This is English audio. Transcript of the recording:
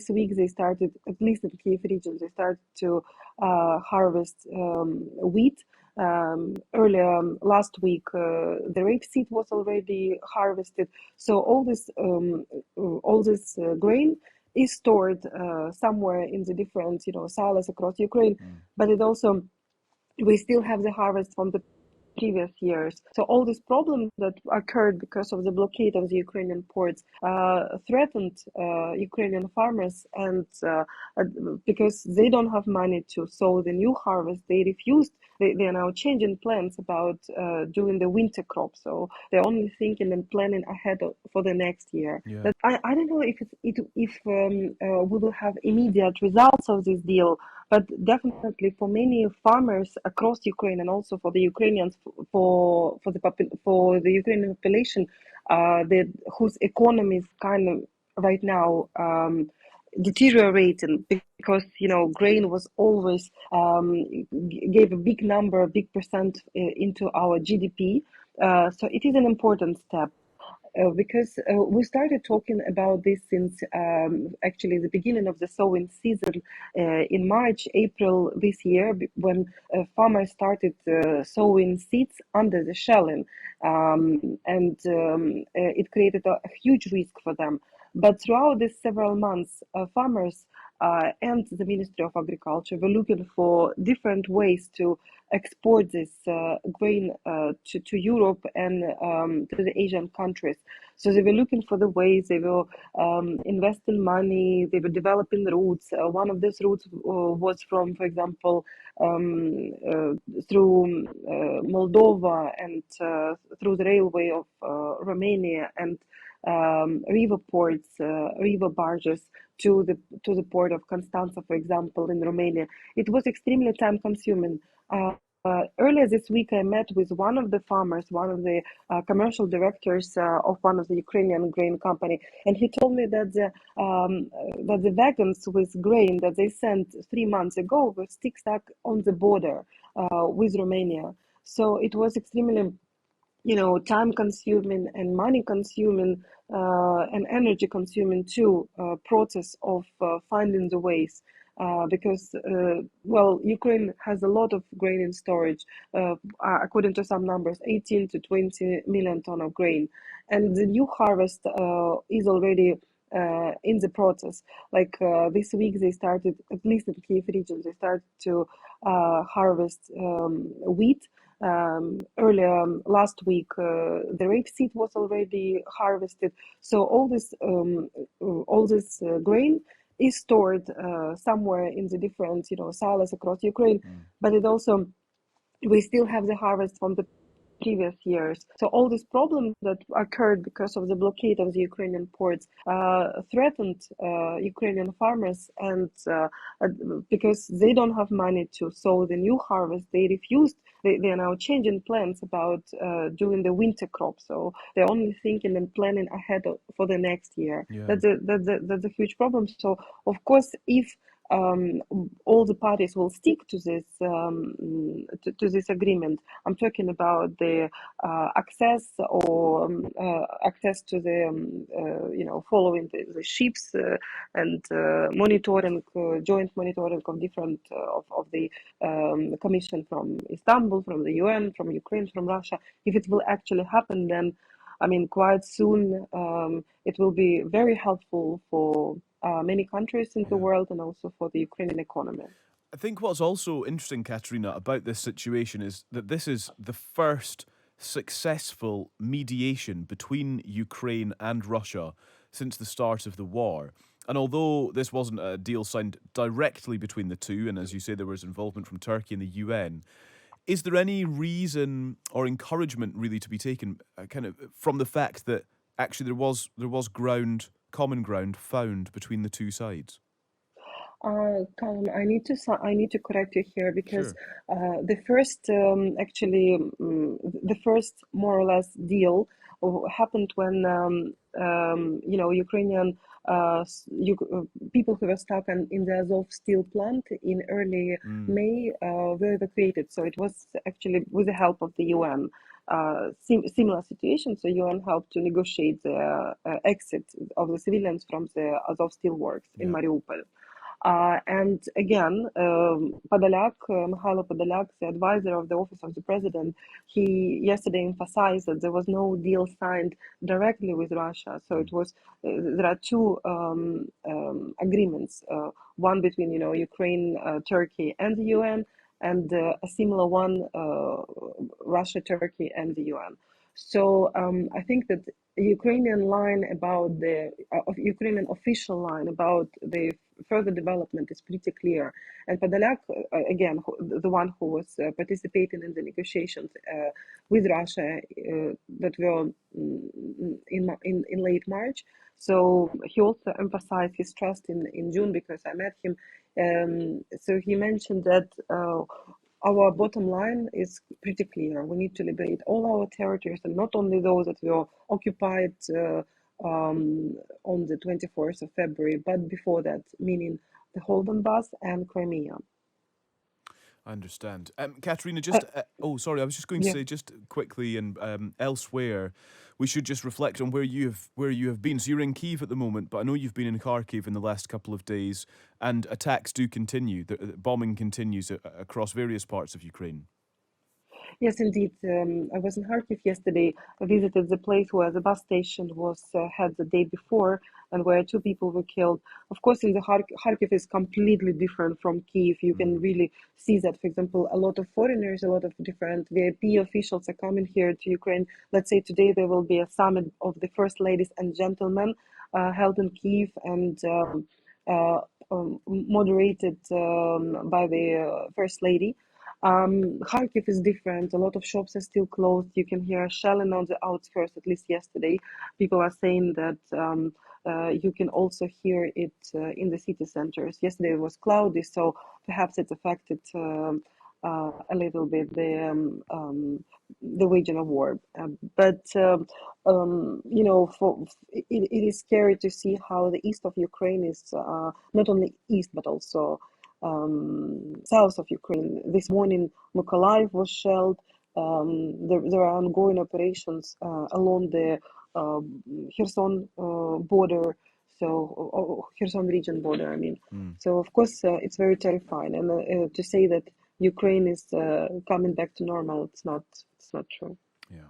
this week they started, at least in Kiev region, they started to harvest wheat. Earlier last week, the rapeseed was already harvested. So all this grain is stored somewhere in the different, silos across Ukraine. But it also, we still have the harvest from the previous years. So all these problems that occurred because of the blockade of the Ukrainian ports threatened Ukrainian farmers, and because they don't have money to sow the new harvest, they refused. They are now changing plans about doing the winter crop. So they're only thinking and planning ahead for the next year. Yeah. But I don't know if we will have immediate results of this deal. But definitely for many farmers across Ukraine, and also for the Ukrainians, for the Ukrainian population, whose economy is kind of right now deteriorating, because grain was always gave a big number, a big percent into our GDP. So it is an important step. Because we started talking about this since actually the beginning of the sowing season in March, April this year, when farmers started sowing seeds under the shelling, and it created a huge risk for them. But throughout these several months, farmers and the Ministry of Agriculture were looking for different ways to export this grain to Europe and to the Asian countries. So they were looking for the ways, they were investing money, they were developing routes. One of these routes was from, for example, through Moldova and through the railway of Romania, and river ports, river barges to the port of Constanța, for example, in Romania. It was extremely time consuming. Earlier this week, I met with one of the farmers, one of the commercial directors of one of the Ukrainian grain company, and he told me that the wagons with grain that they sent 3 months ago were still stuck on the border with Romania. So it was extremely, time consuming and money consuming and energy consuming too process of finding the ways. Because Ukraine has a lot of grain in storage, according to some numbers, 18 to 20 million ton of grain, and the new harvest is already in the process. Like this week, they started, at least in Kiev region, they started to harvest wheat. Earlier last week, the rapeseed was already harvested. So all this grain is stored somewhere in the different, silos across Ukraine. But it also, we still have the harvest from the previous years. So all these problems that occurred because of the blockade of the Ukrainian ports threatened Ukrainian farmers, and because they don't have money to sow the new harvest, they refused. They are now changing plans about doing the winter crop. So they're only thinking and planning ahead for the next year. Yeah. That's a huge problem. So of course, if all the parties will stick to this to this agreement. I'm talking about the access to the following the ships and monitoring, joint monitoring of different of the commission from Istanbul, from the UN, from Ukraine, from Russia. If it will actually happen, then quite soon it will be very helpful for many countries in the world, and also for the Ukrainian economy. I think what's also interesting, Kateryna, about this situation is that this is the first successful mediation between Ukraine and Russia since the start of the war. And although this wasn't a deal signed directly between the two, and as you say, there was involvement from Turkey and the UN, is there any reason or encouragement really to be taken kind of from the fact that actually there was common ground found between the two sides? Callum, I need to correct you here, because Sure. the first the first more or less deal happened when Ukrainian people who were stuck in the Azov steel plant in early May were evacuated. So it was actually with the help of the UN. similar situation. So UN helped to negotiate the exit of the civilians from the Azov steelworks in Yeah. Mariupol. And again, Podolyak, Mikhailo Podolyak, the advisor of the Office of the President, he yesterday emphasized that there was no deal signed directly with Russia. So it was there are two agreements, one between Ukraine, Turkey, and the UN, and a similar one, Russia, Turkey, and the UN. So I think that the Ukrainian line about the Ukrainian official line about the further development is pretty clear. And Podolyak, again, the one who was participating in the negotiations with Russia that were in late March. So he also emphasized his trust in June because I met him. So he mentioned that our bottom line is pretty clear. We need to liberate all our territories, and not only those that were occupied on the 24th of February, but before that, meaning the whole Donbass and Crimea. I understand. Kateryna, Uh, sorry, I was just going to yeah. say just quickly, and elsewhere, we should just reflect on where you have been. So you're in Kyiv at the moment, but I know you've been in Kharkiv in the last couple of days, and attacks do continue. The bombing continues across various parts of Ukraine. Yes, indeed. I was in Kharkiv yesterday. I visited the place where the bus station was had the day before, and where two people were killed. Of course, in the Kharkiv is completely different from Kyiv. You can really see that. For example, a lot of foreigners, a lot of different VIP officials are coming here to Ukraine. Let's say today there will be a summit of the first ladies and gentlemen held in Kyiv and moderated by the first lady. Kharkiv is different. A lot of shops are still closed. You can hear shelling on the outskirts, at least yesterday. People are saying that you can also hear it in the city centers. Yesterday it was cloudy, so perhaps it affected a little bit the waging of war. It is scary to see how the east of Ukraine is not only east but also south of Ukraine. This morning, Mykolaiv was shelled. There are ongoing operations along the Kherson border, so Kherson region border. I mean, so of course it's very terrifying, and to say that Ukraine is coming back to normal, it's not true. Yeah.